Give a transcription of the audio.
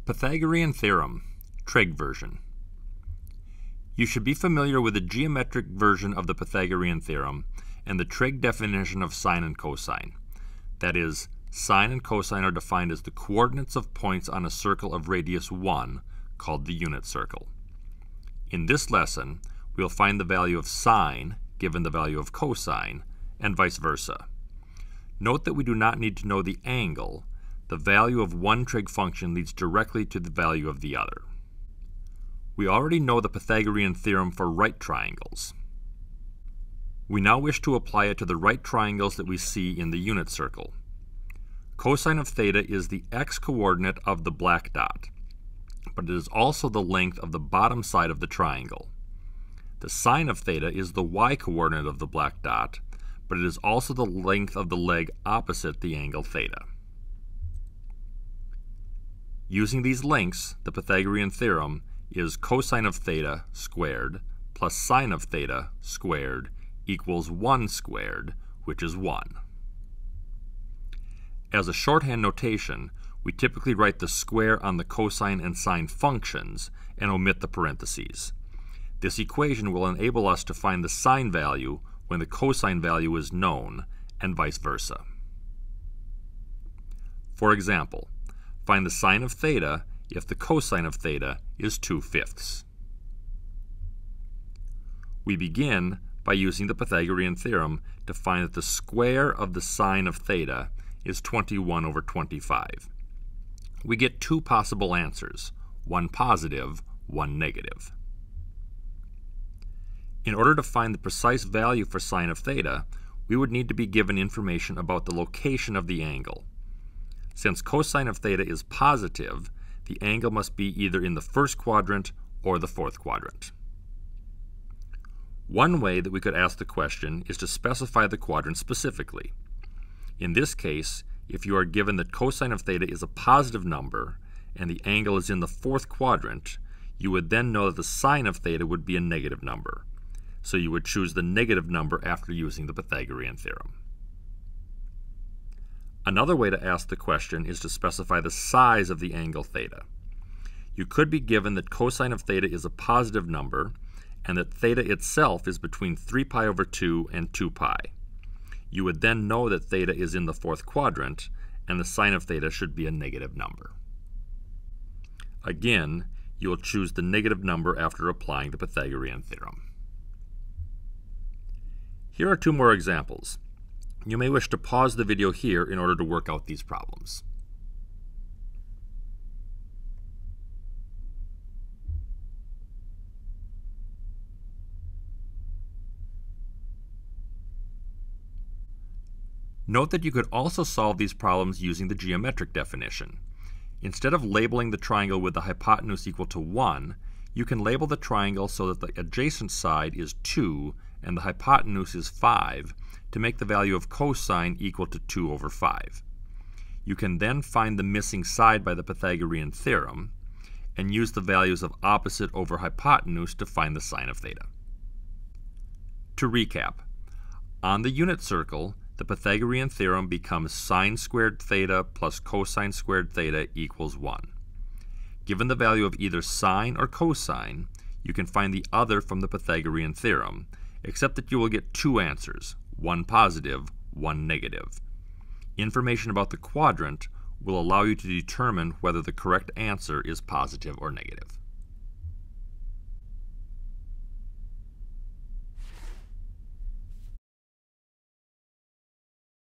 Pythagorean Theorem, trig version. You should be familiar with the geometric version of the Pythagorean Theorem and the trig definition of sine and cosine. That is, sine and cosine are defined as the coordinates of points on a circle of radius 1, called the unit circle. In this lesson, we'll find the value of sine given the value of cosine, and vice versa. Note that we do not need to know the angle. The value of one trig function leads directly to the value of the other. We already know the Pythagorean theorem for right triangles. We now wish to apply it to the right triangles that we see in the unit circle. Cosine of theta is the x-coordinate of the black dot, but it is also the length of the bottom side of the triangle. The sine of theta is the y-coordinate of the black dot, but it is also the length of the leg opposite the angle theta. Using these lengths, the Pythagorean theorem is cosine of theta squared plus sine of theta squared equals 1 squared, which is 1. As a shorthand notation, we typically write the square on the cosine and sine functions and omit the parentheses. This equation will enable us to find the sine value when the cosine value is known, and vice versa. For example, find the sine of theta if the cosine of theta is 2/5. We begin by using the Pythagorean theorem to find that the square of the sine of theta is 21/25. We get two possible answers, one positive, one negative. In order to find the precise value for sine of theta, we would need to be given information about the location of the angle. Since cosine of theta is positive, the angle must be either in the first quadrant or the fourth quadrant. One way that we could ask the question is to specify the quadrant specifically. In this case, if you are given that cosine of theta is a positive number and the angle is in the fourth quadrant, you would then know that the sine of theta would be a negative number. So you would choose the negative number after using the Pythagorean theorem. Another way to ask the question is to specify the size of the angle theta. You could be given that cosine of theta is a positive number and that theta itself is between 3π/2 and 2π. You would then know that theta is in the fourth quadrant and the sine of theta should be a negative number. Again, you will choose the negative number after applying the Pythagorean theorem. Here are two more examples. You may wish to pause the video here in order to work out these problems. Note that you could also solve these problems using the geometric definition. Instead of labeling the triangle with the hypotenuse equal to 1, you can label the triangle so that the adjacent side is 2 and the hypotenuse is 5 to make the value of cosine equal to 2/5. You can then find the missing side by the Pythagorean theorem and use the values of opposite over hypotenuse to find the sine of theta. To recap, on the unit circle, the Pythagorean theorem becomes sine squared theta plus cosine squared theta equals 1. Given the value of either sine or cosine, you can find the other from the Pythagorean theorem, except that you will get two answers, one positive, one negative. Information about the quadrant will allow you to determine whether the correct answer is positive or negative.